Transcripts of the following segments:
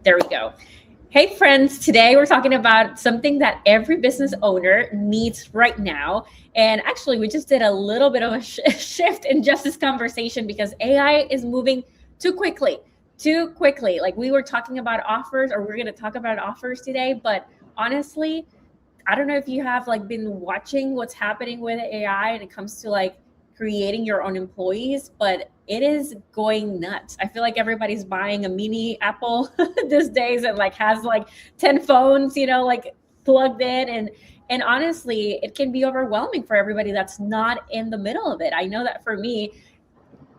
There we go. Hey friends, today we're talking about something that every business owner needs right now. And actually, we just did a little bit of a shift in just this conversation because AI is moving too quickly, too quickly. Like we were talking about offers, or we're going to talk about offers today. But honestly, I don't know if you have like been watching what's happening with AI when it comes to like creating your own employees, but it is going nuts. I feel like everybody's buying a mini Apple these days and like has like 10 phones, like plugged in, and honestly, it can be overwhelming for everybody that's not in the middle of it. I know that for me,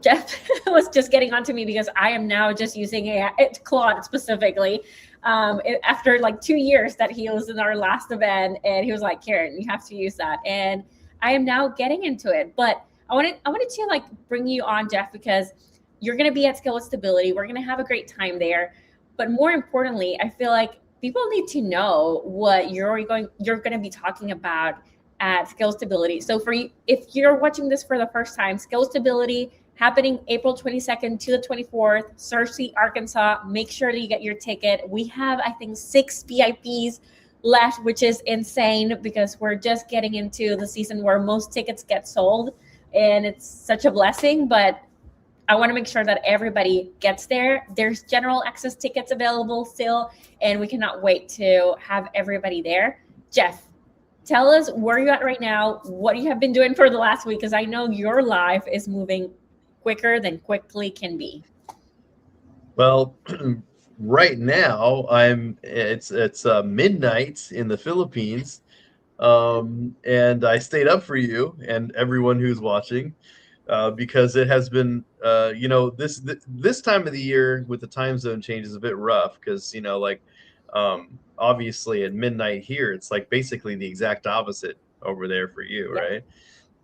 Jeff was just getting onto me because I am now just using Claude specifically. After like 2 years that he was in our last event, and he was like, "Karen, you have to use that," and I am now getting into it. But I wanted to like bring you on, Jeff, because you're going to be at Scale with Stability. We're going to have a great time there. But more importantly, I feel like people need to know what you're going to be talking about at Scale Stability. So for you, if you're watching this for the first time, Scale Stability happening April 22nd to the 24th, Searcy, Arkansas. Make sure that you get your ticket. We have, I think, 6 VIPs left, which is insane because we're just getting into the season where most tickets get sold, and it's such a blessing. But I want to make sure that everybody gets there. There's general access tickets available still, and we cannot wait to have everybody there. Jeff, tell us where you're at right now, what you have been doing for the last week, because I know your life is moving quicker than quickly can be. Well, right now it's midnight in the Philippines, and I stayed up for you and everyone who's watching because it has been this time of the year with the time zone change is a bit rough because obviously at midnight here it's like basically the exact opposite over there for you, Yeah. right?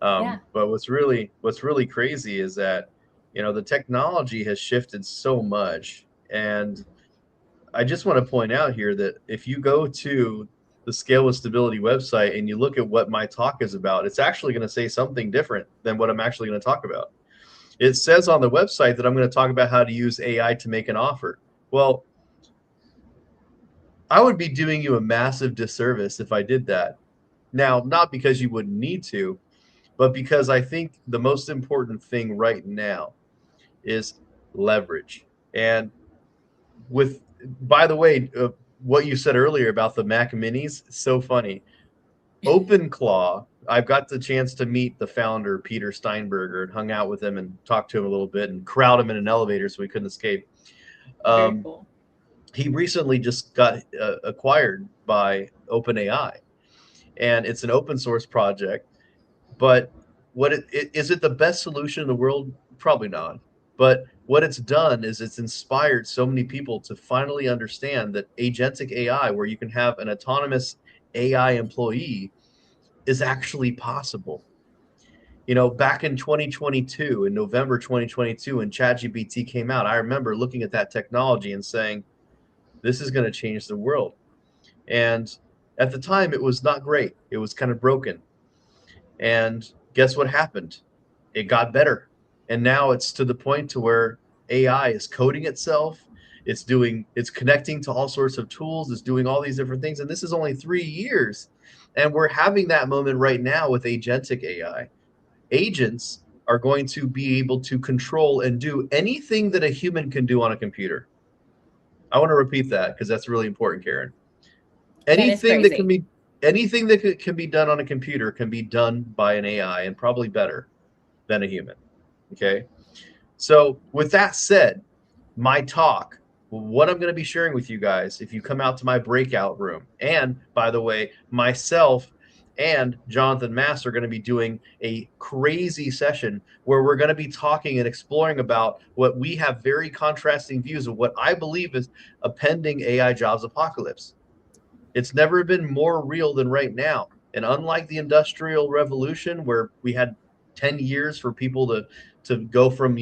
Yeah. But what's really crazy is that the technology has shifted so much, and I just want to point out here that if you go to the Scale with Stability website and you look at what my talk is about, it's actually going to say something different than what I'm actually going to talk about. It says on the website that I'm going to talk about how to use AI to make an offer. Well, I would be doing you a massive disservice if I did that. Now, not because you wouldn't need to, but because I think the most important thing right now is leverage. And with, by the way, what you said earlier about the Mac Minis, so funny. OpenClaw, I've got the chance to meet the founder, Peter Steinberger, and hung out with him and talked to him a little bit and crowd him in an elevator so we couldn't escape. Very Um, cool. he recently just got acquired by OpenAI, and it's an open source project. But is it the best solution in the world? Probably not. But what it's done is it's inspired so many people to finally understand that agentic AI, where you can have an autonomous AI employee, is actually possible. Back in 2022, in November 2022, when ChatGPT came out, I remember looking at that technology and saying, this is going to change the world. And at the time, it was not great. It was kind of broken. And guess what happened? It got better. And now it's to the point to where AI is coding itself. It's connecting to all sorts of tools. It's doing all these different things. And this is only 3 years. And we're having that moment right now with agentic AI. Agents are going to be able to control and do anything that a human can do on a computer. I want to repeat that because that's really important, Karen. That is anything that can crazy. be anything that can be done on a computer can be done by an AI, and probably better than a human. Okay. So with that said, my talk, what I'm going to be sharing with you guys, if you come out to my breakout room, and by the way, myself and Jonathan Mass are going to be doing a crazy session where we're going to be talking and exploring about what we have very contrasting views of what I believe is a pending AI jobs apocalypse. It's never been more real than right now. And unlike the Industrial Revolution, where we had 10 years for people to go from,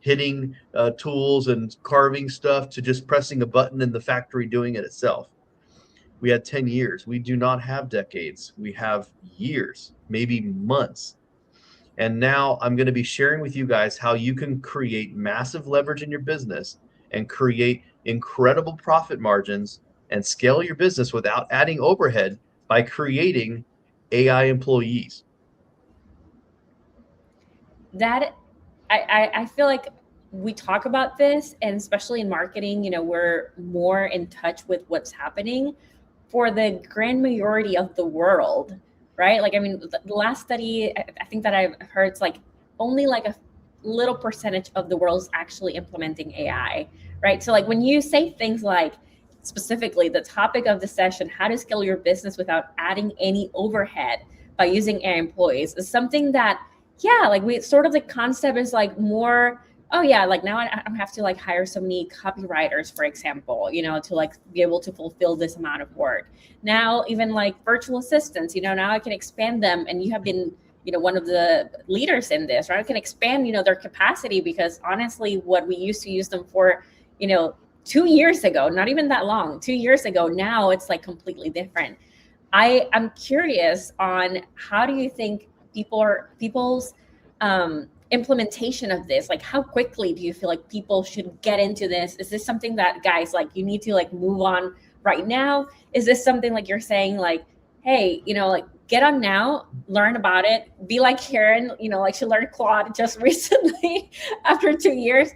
hitting tools and carving stuff to just pressing a button in the factory doing it itself. We had 10 years. We do not have decades. We have years, maybe months. And now I'm going to be sharing with you guys how you can create massive leverage in your business and create incredible profit margins and scale your business without adding overhead by creating AI employees. That I feel like we talk about this, and especially in marketing, we're more in touch with what's happening for the grand majority of the world, right? Like, I mean, the last study I think that I've heard, it's like only like a little percentage of the world's actually implementing AI, right? So like when you say things like, specifically the topic of the session, how to scale your business without adding any overhead by using AI employees, is something that, yeah, like we sort of, the concept is like more, oh yeah, like now I don't have to like hire so many copywriters, for example, to like be able to fulfill this amount of work. Now even like virtual assistants, now I can expand them, and you have been, one of the leaders in this, right? I can expand, their capacity, because honestly, what we used to use them for, 2 years ago, not even that long, 2 years ago, now it's like completely different. I'm curious on, how do you think people's implementation of this, like how quickly do you feel like people should get into this? Is this something that, guys, like you need to like move on right now? Is this something like you're saying like, hey, like get on now, learn about it, be like Karen, like she learned Claude just recently after 2 years?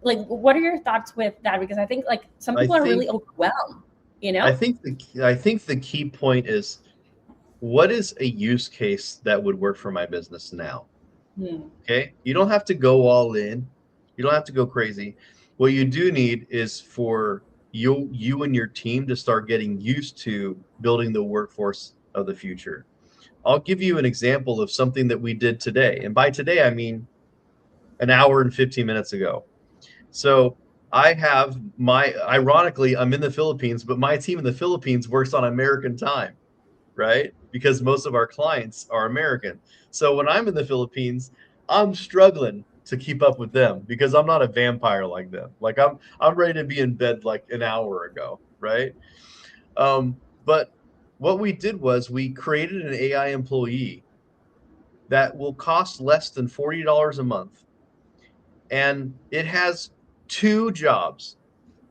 Like, what are your thoughts with that? Because I think like some I people are think really overwhelmed, I think the key point is, what is a use case that would work for my business now? Hmm. Okay, you don't have to go all in, you don't have to go crazy. What you do need is for you and your team to start getting used to building the workforce of the future. I'll give you an example of something that we did today, and by today I mean an hour and 15 minutes ago. So I have ironically, I'm in the Philippines, but my team in the Philippines works on American time, right? Because most of our clients are American. So when I'm in the Philippines, I'm struggling to keep up with them because I'm not a vampire like them. Like I'm ready to be in bed like an hour ago, right? But what we did was we created an AI employee that will cost less than $40 a month, and it has two jobs.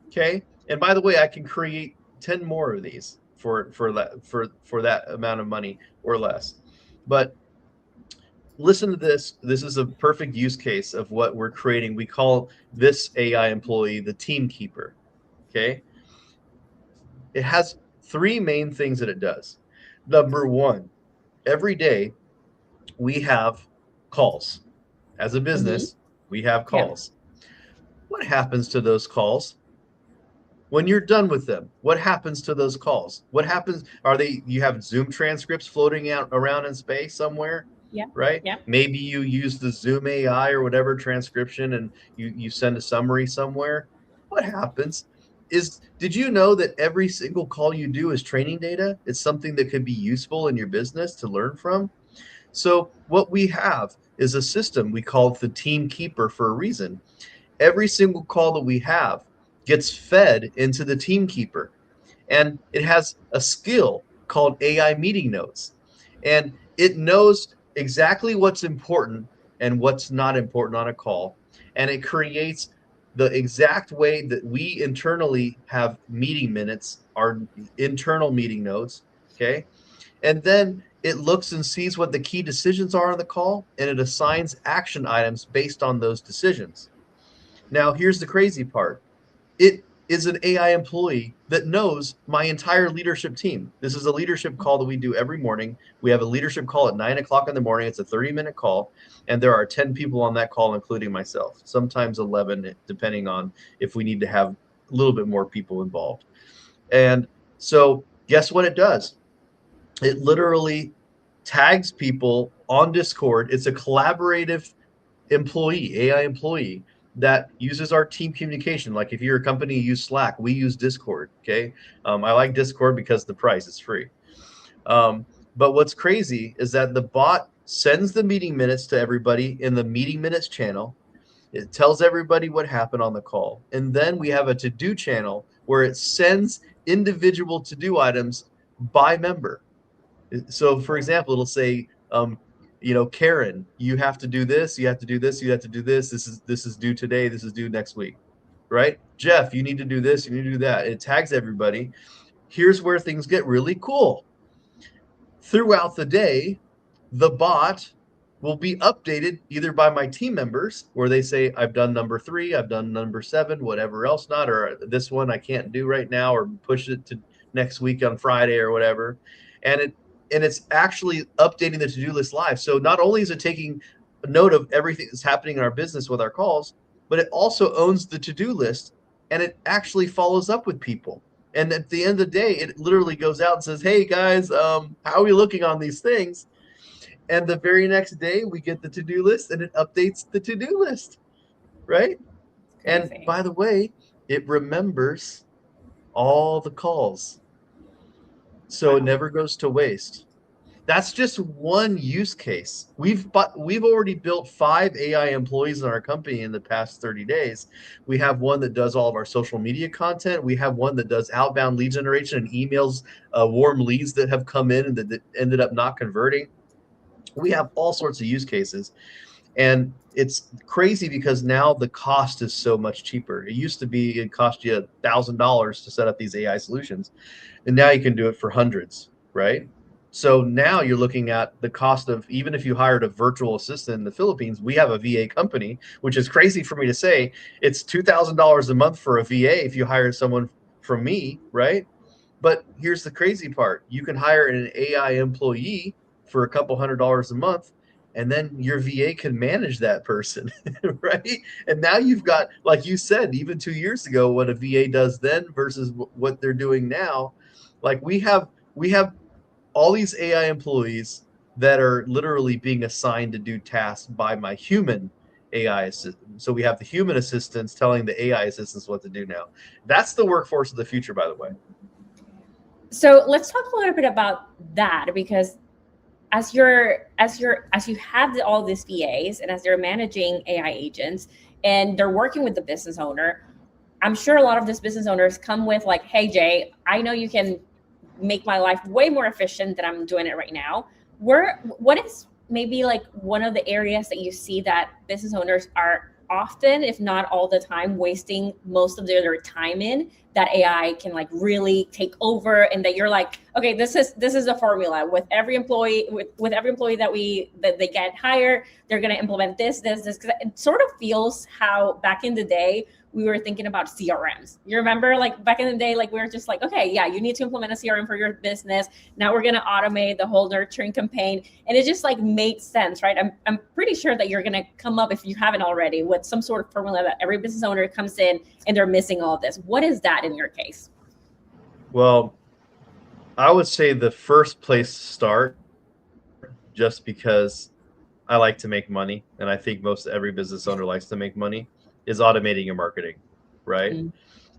Okay. And by the way, I can create 10 more of these for that amount of money or less. But listen to this. This is a perfect use case of what we're creating. We call this AI employee the team keeper. Okay. It has three main things that it does. Number one, every day we have calls. As a Hmm. business, we have Yeah. calls. What happens to those calls? When you're done with them, what happens to those calls? What happens? Are they, you have Zoom transcripts floating out around in space somewhere, Yeah. right? Yeah. Maybe you use the Zoom AI or whatever transcription, and you send a summary somewhere. What happens is, did you know that every single call you do is training data? It's something that could be useful in your business to learn from. So what we have is a system, we call it the team keeper for a reason. Every single call that we have gets fed into the team keeper, and it has a skill called AI meeting notes, and it knows exactly what's important and what's not important on a call, and it creates the exact way that we internally have meeting minutes, our internal meeting notes. Okay. And then it looks and sees what the key decisions are on the call, and it assigns action items based on those decisions. Now, here's the crazy part. It is an AI employee that knows my entire leadership team. This is a leadership call that we do every morning. We have a leadership call at 9 o'clock in the morning. It's a 30-minute call, and there are 10 people on that call, including myself, sometimes 11, depending on if we need to have a little bit more people involved. And so, guess what it does? It literally tags people on Discord. It's a collaborative employee, AI employee that uses our team communication. Like if you're a company, you use Slack, we use Discord. Okay. I like Discord because the price is free. Um, but what's crazy is that the bot sends the meeting minutes to everybody in the meeting minutes channel. It tells everybody what happened on the call. And then we have a to do channel where it sends individual to do items by member. So, for example, it'll say, Karen, you have to do this, you have to do this, you have to do this. This is due today. This is due next week. right? Jeff, you need to do this, you need to do that. It tags everybody. Here's where things get really cool. Throughout the day, the bot will be updated either by my team members where they say, I've done number 3, I've done number 7, whatever else not, or this one I can't do right now, or push it to next week on Friday or whatever. And it's actually updating the to-do list live. So not only is it taking note of everything that's happening in our business with our calls, but it also owns the to-do list, and it actually follows up with people. And at the end of the day, it literally goes out and says, hey guys, how are we looking on these things? And the very next day we get the to-do list and it updates the to-do list, right? And Crazy. by the way, it remembers all the calls, so it Wow. never goes to waste. That's just one use case. We've already built 5 AI employees in our company in the past 30 days. We have one that does all of our social media content. We have one that does outbound lead generation and emails, warm leads that have come in and that ended up not converting. We have all sorts of use cases. And it's crazy because now the cost is so much cheaper. It used to be it cost you $1,000 to set up these AI solutions, and now you can do it for hundreds, right? So now you're looking at the cost of, even if you hired a virtual assistant in the Philippines, we have a VA company, which is crazy for me to say. It's $2,000 a month for a VA if you hire someone from me, right? But here's the crazy part. You can hire an AI employee for a couple $100 a month, and then your VA can manage that person, right? And now you've got, like you said, even 2 years ago, what a VA does then versus what they're doing now. Like we have all these AI employees that are literally being assigned to do tasks by my human AI assistant. So we have the human assistants telling the AI assistants what to do now. That's the workforce of the future, by the way. So let's talk a little bit about that, because as you have all these VAs and as they're managing AI agents and they're working with the business owner, I'm sure a lot of these business owners come with like, hey Jay, I know you can make my life way more efficient than I'm doing it right now. What is maybe like one of the areas that you see that business owners are often, if not all the time, wasting most of their time in, that AI can like really take over, and that you're like, okay, this is a formula with every employee, with every employee that they get hired, they're going to implement this. Cause it sort of feels how back in the day we were thinking about CRMs. You remember, like back in the day, like we were just like, okay, yeah, you need to implement a CRM for your business. Now we're gonna automate the whole nurturing campaign, and it just like made sense, right? I'm pretty sure that you're gonna come up, if you haven't already, with some sort of formula that every business owner comes in and they're missing all of this. What is that in your case? Well, I would say the first place to start, just because I like to make money, and I think most every business owner likes to make money, is automating your marketing, right? Mm,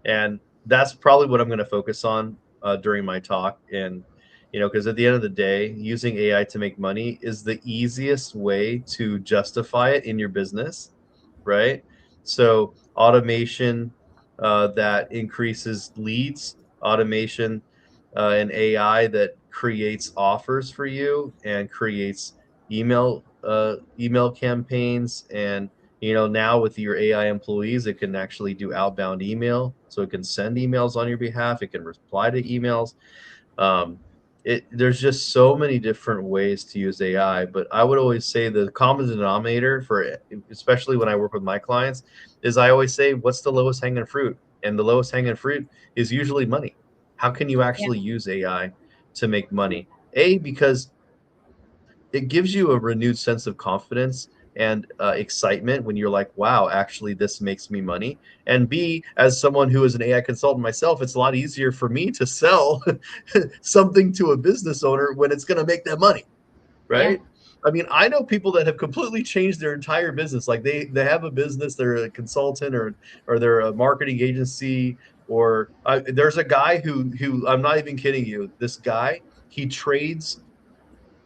And that's probably what I'm going to focus on during my talk. And because at the end of the day, using AI to make money is the easiest way to justify it in your business, right? So automation that increases leads, automation and AI that creates offers for you and creates email campaigns. And now with your AI employees, it can actually do outbound email, so it can send emails on your behalf, it can reply to emails. um, there's just so many different ways to use AI, but I would always say the common denominator for, especially when I work with my clients, is I always say, what's the lowest hanging fruit? And the lowest hanging fruit is usually money. How can you yeah. actually use AI to make money? A, because it gives you a renewed sense of confidence and excitement when you're like, wow, actually, this makes me money. And B, as someone who is an AI consultant myself, it's a lot easier for me to sell something to a business owner when it's going to make them money, Yeah. right? I mean, I know people that have completely changed their entire business. Like they have a business, they're a consultant, or they're a marketing agency, or there's a guy who I'm not even kidding you. This guy, he trades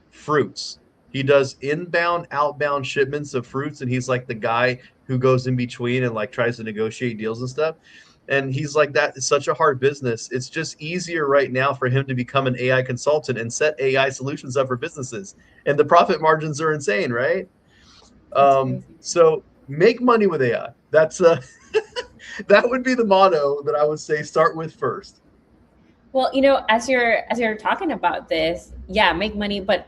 fruits. He does inbound, outbound shipments of fruits, and he's like the guy who goes in between and like tries to negotiate deals and stuff. And he's like, that is such a hard business. It's just easier right now for him to become an AI consultant and set AI solutions up for businesses. And the profit margins are insane, right? That's crazy. So make money with AI. That's That would be the motto that I would say start with first. Well, as you're talking about this, yeah, make money, but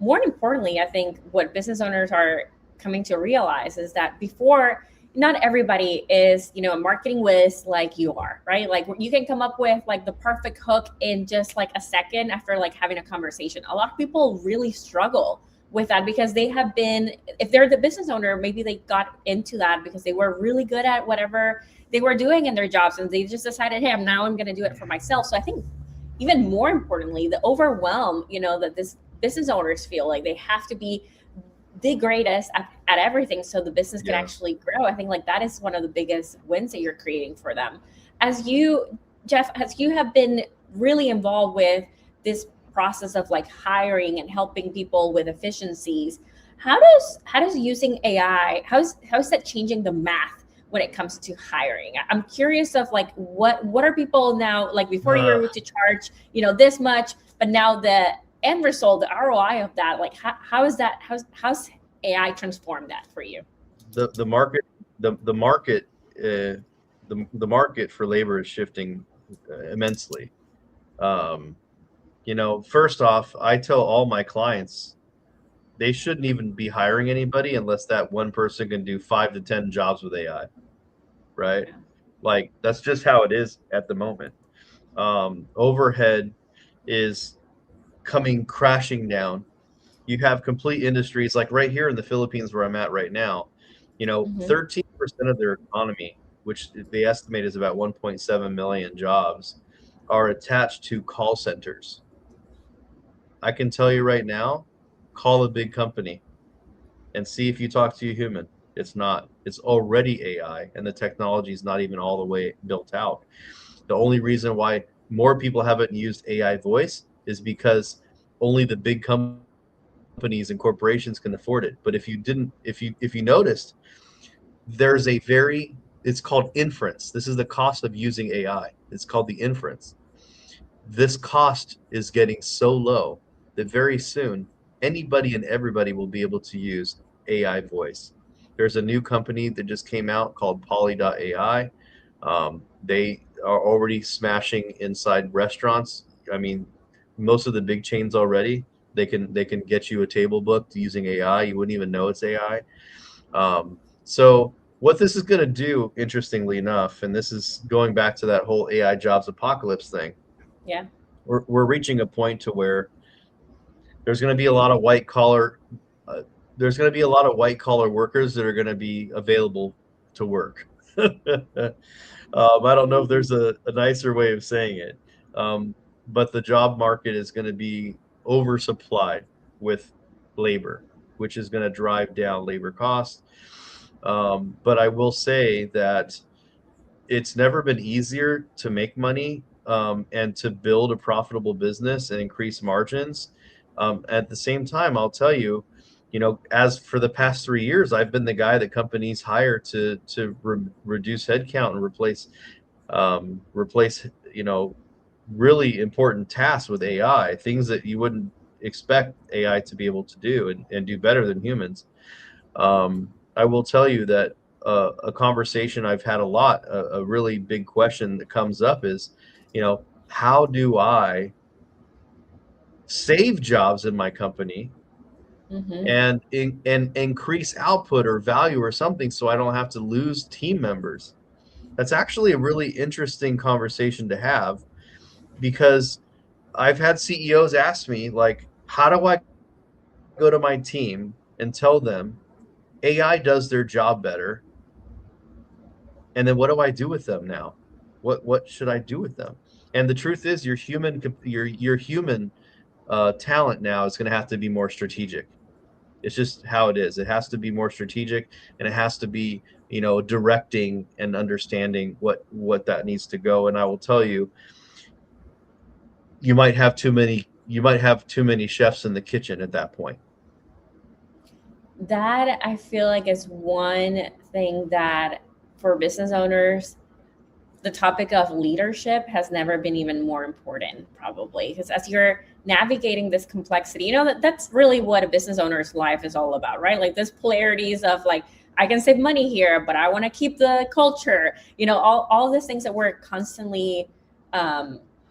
more importantly, I think what business owners are coming to realize is that before, not everybody is, a marketing whiz like you are, right? Like you can come up with like the perfect hook in just like a second after like having a conversation. A lot of people really struggle with that because they have been, if they're the business owner, maybe they got into that because they were really good at whatever they were doing in their jobs and they just decided, hey, I'm going to do it for myself. So I think even more importantly, the overwhelm, that this business owners feel like they have to be the greatest at everything so the business can Yeah. actually grow. I think like that is one of the biggest wins that you're creating for them. As you, Jeff, as you have been really involved with this process of like hiring and helping people with efficiencies, how does using AI, how's that changing the math when it comes to hiring? I'm curious of like what are people now, like before you Uh, were to charge, this much, but now the end result, the ROI of that, like how is that, how's AI transformed that for you? the market the market the market for labor is shifting immensely. Um, first off, I tell all my clients they shouldn't even be hiring anybody unless that one person can do 5 to 10 jobs with AI, right? Yeah. Like that's just how it is at the moment. Overhead is coming crashing down. You have complete industries like right here in the Philippines where I'm at right now, Mm-hmm. 13% of their economy, which they estimate is about 1.7 million jobs, are attached to call centers. I can tell you right now, call a big company and see if you talk to a human. It's not. It's already AI, and the technology is not even all the way built out. The only reason why more people haven't used AI voice is because only the big companies and corporations can afford it. But if you noticed, there's a very it's called inference. This is the cost of using AI. It's called the inference. This cost is getting so low that very soon anybody and everybody will be able to use AI voice. There's a new company that just came out called Poly.ai. They are already smashing inside restaurants. I mean, most of the big chains already. They can get you a table booked using AI. You wouldn't even know it's AI. So what this is going to do, interestingly enough, and this is going back to that whole AI jobs apocalypse thing, Yeah. we're reaching a point to where there's going to be a lot of white collar uh, there's going to be a lot of white collar workers that are going to be available to work. I don't know if there's a nicer way of saying it, but the job market is going to be oversupplied with labor, which is going to drive down labor costs. But I will say that it's never been easier to make money and to build a profitable business and increase margins. At the same time, I'll tell you, as for the past 3 years, I've been the guy that companies hire to reduce headcount and replace really important tasks with AI, things that you wouldn't expect AI to be able to do and do better than humans. I will tell you that a conversation I've had a lot, a really big question that comes up is, how do I save jobs in my company Mm-hmm. and increase output or value or something so I don't have to lose team members? That's actually a really interesting conversation to have because I've had CEOs ask me, like, how do I go to my team and tell them AI does their job better? And then what do I do with them now? What should I do with them? And the truth is, your human talent now is going to have to be more strategic. It's just how it is. It has to be more strategic, and it has to be directing and understanding what that needs to go. And I will tell you, you might have too many chefs in the kitchen at that point. That I feel like is one thing that for business owners, the topic of leadership has never been even more important, probably, because as you're navigating this complexity, that's really what a business owner's life is all about, right? Like this polarities of like, I can save money here, but I want to keep the culture. All these things that we're constantly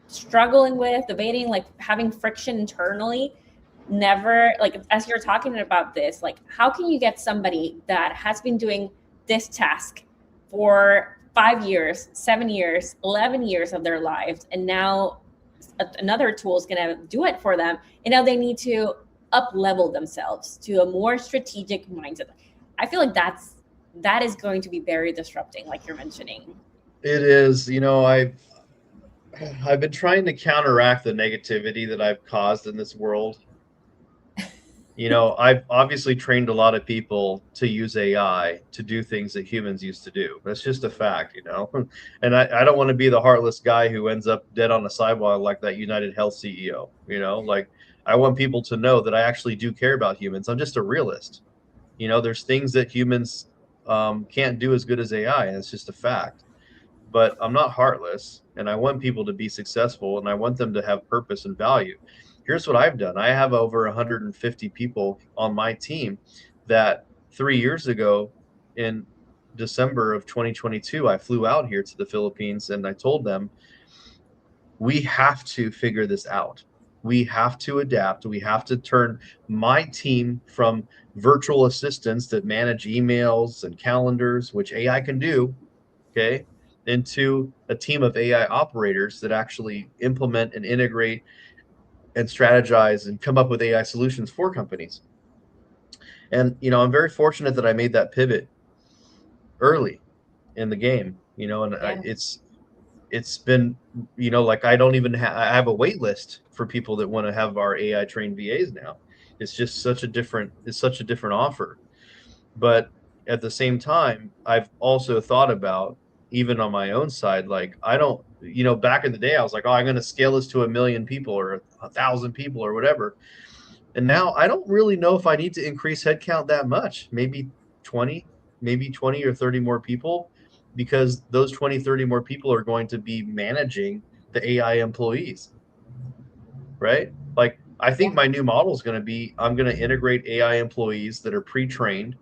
struggling with, debating, like having friction internally. Never, like, as you're talking about this, like, how can you get somebody that has been doing this task for 5 years, 7 years, 11 years of their lives, and now another tool is going to do it for them, and now they need to up level themselves to a more strategic mindset? I feel like that is going to be very disrupting, like you're mentioning. It is. I've been trying to counteract the negativity that I've caused in this world. I've obviously trained a lot of people to use AI to do things that humans used to do. That's just a fact. And I don't want to be the heartless guy who ends up dead on the sidewalk like that United Health CEO. Like, I want people to know that I actually do care about humans. I'm just a realist. There's things that humans can't do as good as AI, and it's just a fact. But I'm not heartless, and I want people to be successful, and I want them to have purpose and value. Here's what I've done. I have over 150 people on my team that 3 years ago, in December of 2022, I flew out here to the Philippines, and I told them, we have to figure this out. We have to adapt. We have to turn my team from virtual assistants that manage emails and calendars, which AI can do, okay, into a team of AI operators that actually implement and integrate and strategize and come up with AI solutions for companies. And I'm very fortunate that I made that pivot early in the game. Yeah. It's been, like, I don't even I have a wait list for people that want to have our AI trained VAs now. It's such a different offer. But at the same time, I've also thought about, even on my own side, like, I don't, back in the day, I was like, oh, I'm going to scale this to 1,000,000 people or 1,000 people or whatever. And now I don't really know if I need to increase headcount that much. Maybe 20, maybe 20 or 30 more people, because those 20, 30 more people are going to be managing the AI employees, right? Like, I think Yeah. my new model is going to be, I'm going to integrate AI employees that are pre-trained,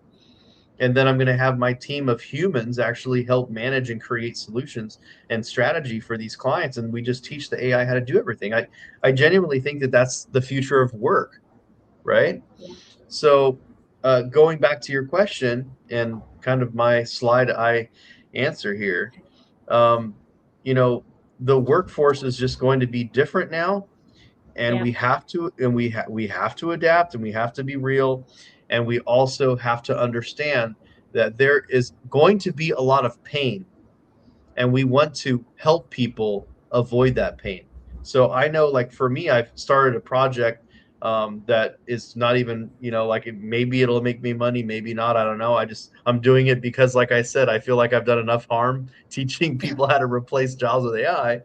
and then I'm going to have my team of humans actually help manage and create solutions and strategy for these clients, and we just teach the AI how to do everything. I genuinely think that that's the future of work, right? Yeah. So, going back to your question and kind of my slide I answer here, um, you know, the workforce is just going to be different now, and Yeah. we have to adapt, and we have to be real, and we also have to understand that there is going to be a lot of pain, and we want to help people avoid that pain. So I know, like, for me, I've started a project that is not even, like, maybe it'll make me money, maybe not. I don't know. I'm doing it because, like I said, I feel like I've done enough harm teaching people how to replace jobs with AI.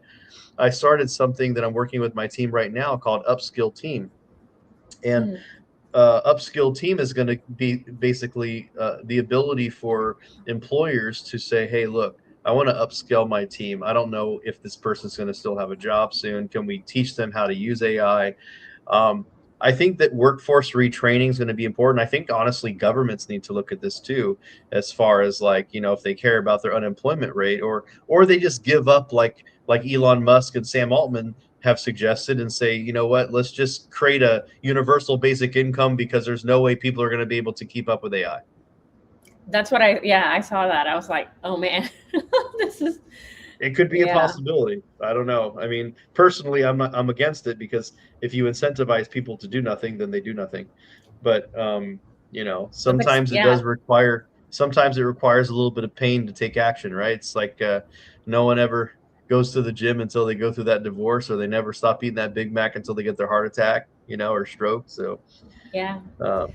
I started something that I'm working with my team right now called Upskill Team. And Mm. upskill team is going to be basically the ability for employers to say, hey, look, I want to upskill my team. I don't know if this person's going to still have a job soon. Can we teach them how to use AI? um, I think that workforce retraining is going to be important. I think, honestly, governments need to look at this too, as far as, like, if they care about their unemployment rate, or they just give up, like Elon Musk and Sam Altman have suggested, and say, you know what, let's just create a universal basic income, because there's no way people are going to be able to keep up with AI. That's what I saw that. I was like, oh man, this is, It could be a yeah. possibility. I don't know. I mean, personally, I'm against it, because if you incentivize people to do nothing, then they do nothing. But But the, sometimes yeah, it requires a little bit of pain to take action, right? It's like, no one ever goes to the gym until they go through that divorce, or they never stop eating that Big Mac until they get their heart attack, or stroke. So, yeah. um,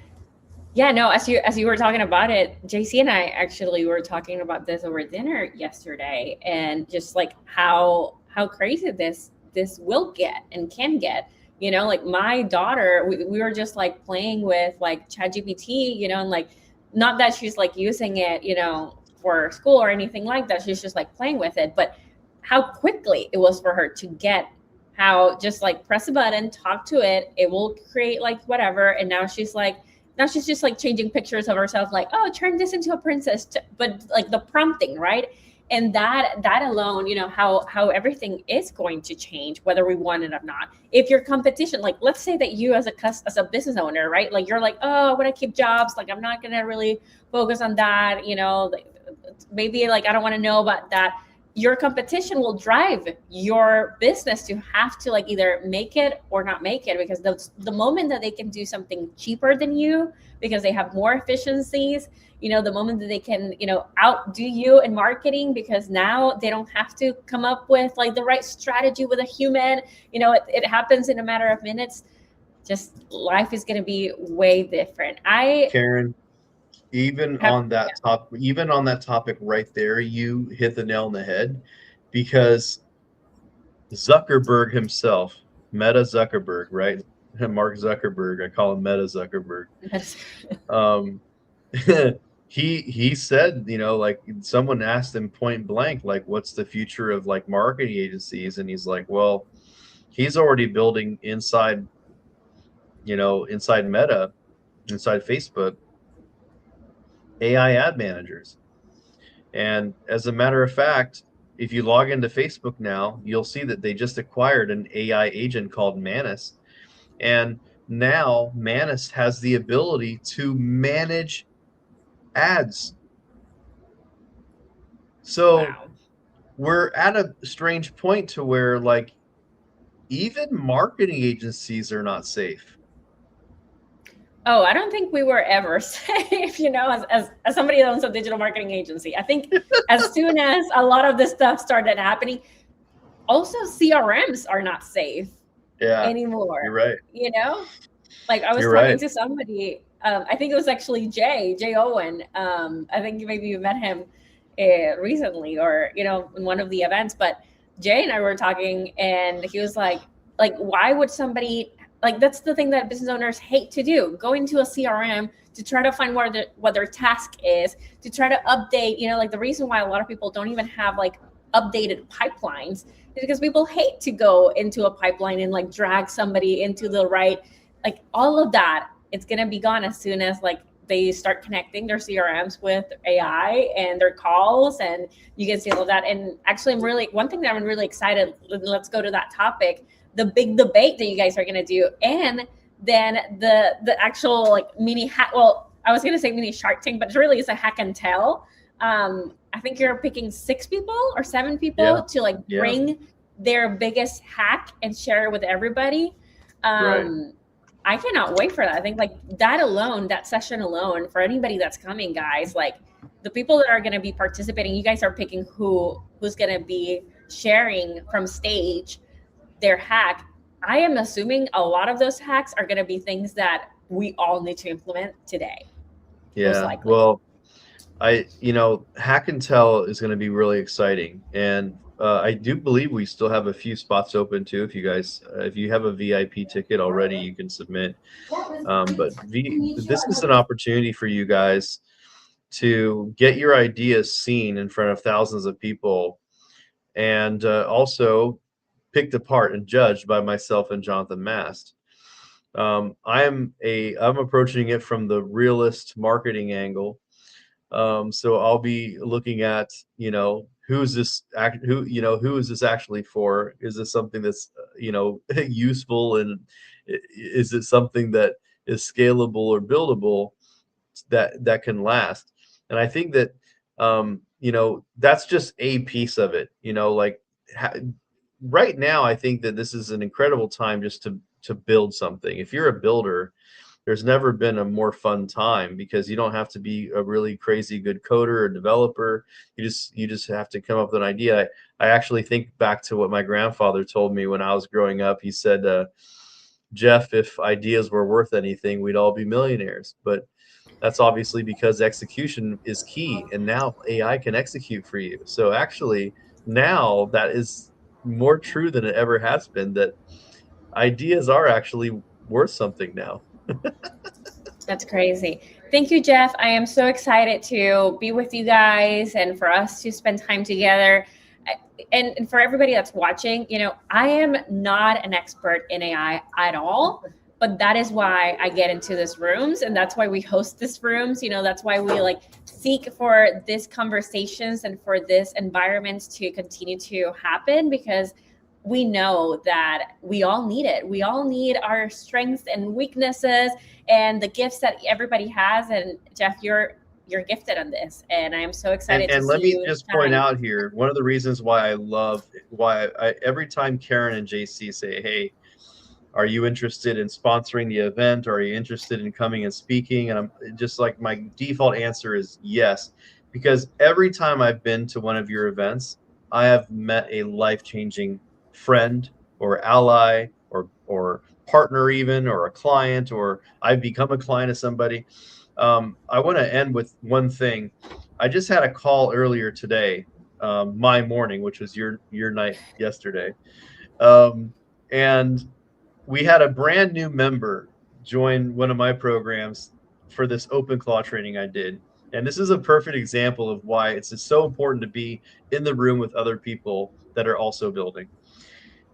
Yeah, no, as you were talking about it, JC and I actually were talking about this over dinner yesterday, and just like how crazy this will get and can get. Like my daughter, we were just like playing with like ChatGPT, and like, not that she's like using it, for school or anything like that. She's just like playing with it, but how quickly it was for her to get, how just like press a button, talk to it, it will create like whatever, and now she's like now she's just like changing pictures of herself, like, oh, turn this into a princess, but like the prompting, right? And that alone, how everything is going to change, whether we want it or not. If your competition, like, let's say that you as a business owner, right, like, you're like, oh, I want to keep jobs, like, I'm not gonna really focus on that, like, maybe, like, I don't want to know about that. Your competition will drive your business to have to, like, either make it or not make it, because the moment that they can do something cheaper than you because they have more efficiencies, the moment that they can, outdo you in marketing, because now they don't have to come up with like the right strategy with a human, it happens in a matter of minutes. Just life is going to be way different. Karen, even have, on that topic right there, you hit the nail on the head, because Zuckerberg himself, Meta Zuckerberg, right? Mark Zuckerberg, I call him Meta Zuckerberg. Um, he said, like, someone asked him point blank, like, what's the future of like marketing agencies? And he's like, well, he's already building inside Meta, inside Facebook, AI ad managers. And as a matter of fact, if you log into Facebook now, you'll see that they just acquired an AI agent called Manus. And now Manus has the ability to manage ads. So wow. we're at a strange point to where, like, even marketing agencies are not safe. Oh, I don't think we were ever safe, as somebody that owns a digital marketing agency. I think as soon as a lot of this stuff started happening, also CRMs are not safe anymore. You're right. Like, I was You're talking right. to somebody, I think it was actually Jay Owen. I think maybe you met him recently, or, in one of the events, but Jay and I were talking, and he was like, why would somebody, like, that's the thing that business owners hate to do, go into a CRM to try to find what their task is, to try to update, like, the reason why a lot of people don't even have like updated pipelines is because people hate to go into a pipeline and like drag somebody into the right, like, all of that. It's going to be gone as soon as like they start connecting their CRMs with AI and their calls, and you can see all of that. And actually, one thing that I'm really excited, let's go to that topic, the big debate that you guys are going to do, and then the actual like mini hack. Well, I was going to say mini Shark Tank, but really it's a hack and tell. I think you're picking 6 people or 7 people to like bring their biggest hack and share it with everybody. Right. I cannot wait for that. I think like that alone, that session alone, for anybody that's coming, guys, like the people that are going to be participating, you guys are picking who's going to be sharing from stage their hack. I am assuming a lot of those hacks are going to be things that we all need to implement today. Most Yeah. likely. Well, hack and tell is going to be really exciting. And I do believe we still have a few spots open too. If you have a VIP ticket already, you can submit. But this is an opportunity for you guys to get your ideas seen in front of thousands of people, and also picked apart and judged by myself and Jonathan Mast. I'm approaching it from the realist marketing angle. So I'll be looking at, who is this actually for? Is this something that's, useful, and is it something that is scalable or buildable, that can last? And I think that, that's just a piece of it. Like, right now, I think that this is an incredible time just to build something. If you're a builder, there's never been a more fun time, because you don't have to be a really crazy good coder or developer. You just have to come up with an idea. I actually think back to what my grandfather told me when I was growing up. He said, Jeff, if ideas were worth anything, we'd all be millionaires. But that's obviously because execution is key, and now AI can execute for you. So actually, now that is more true than it ever has been, that ideas are actually worth something now. That's crazy. Thank you, Jeff. I am so excited to be with you guys and for us to spend time together. And for everybody that's watching, I am not an expert in AI at all, But that is why I get into these rooms, and that's why we host these rooms. That's why we like seek for these conversations and for this environments to continue to happen, because we know that we all need it. We all need our strengths and weaknesses and the gifts that everybody has. And Jeff, you're gifted on this, and I am so excited to And see let me you just shine. point out here, one of the reasons why I love why every time Karen and JC say, hey, are you interested in sponsoring the event? Or are you interested in coming and speaking? And I'm just like, my default answer is yes, because every time I've been to one of your events, I have met a life-changing friend or ally or partner even, or a client, or I've become a client of somebody. I want to end with one thing. I just had a call earlier today, my morning, which was your night yesterday. And we had a brand new member join one of my programs for this open claw training I did. And this is a perfect example of why it's just so important to be in the room with other people that are also building.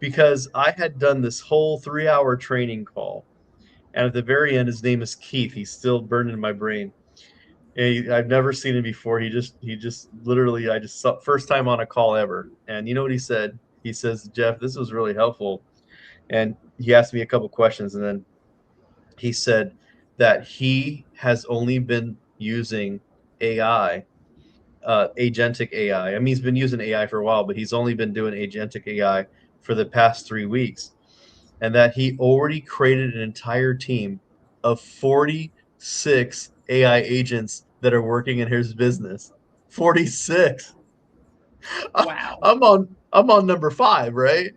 Because I had done this whole 3-hour training call. And at the very end, his name is Keith. He's still burned in my brain. And I've never seen him before. He just literally, I just saw first time on a call ever. And you know what he said? He says, Jeff, this was really helpful. And he asked me a couple questions, and then he said that he has only been using AI, agentic AI. I mean, he's been using AI for a while, but he's only been doing agentic AI for the past 3 weeks, and that he already created an entire team of 46 AI agents that are working in his business. 46. Wow. I'm on number 5, right?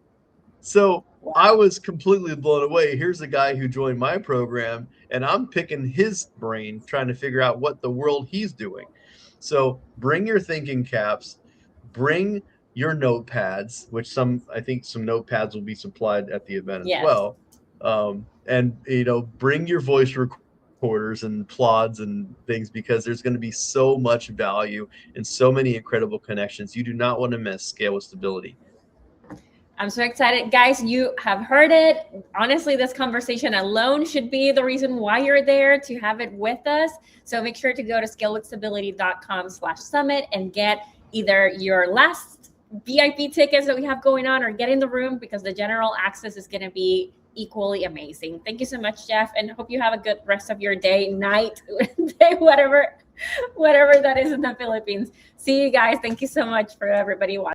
So I Wow. was completely blown away. Here's a guy who joined my program, and I'm picking his brain, trying to figure out what the world he's doing. So bring your thinking caps, bring your notepads, which I think some notepads will be supplied at the event as Yes. well. And bring your voice recorders and plods and things, because there's going to be so much value and so many incredible connections. You do not want to miss Scale with Stability. I'm so excited. Guys, you have heard it. Honestly, this conversation alone should be the reason why you're there, to have it with us. So make sure to go to scalewithstability.com/summit and get either your last VIP tickets that we have going on, or get in the room, because the general access is going to be equally amazing. Thank you so much, Jeff, and hope you have a good rest of your day, night, day, whatever that is in the Philippines. See you guys. Thank you so much for everybody watching.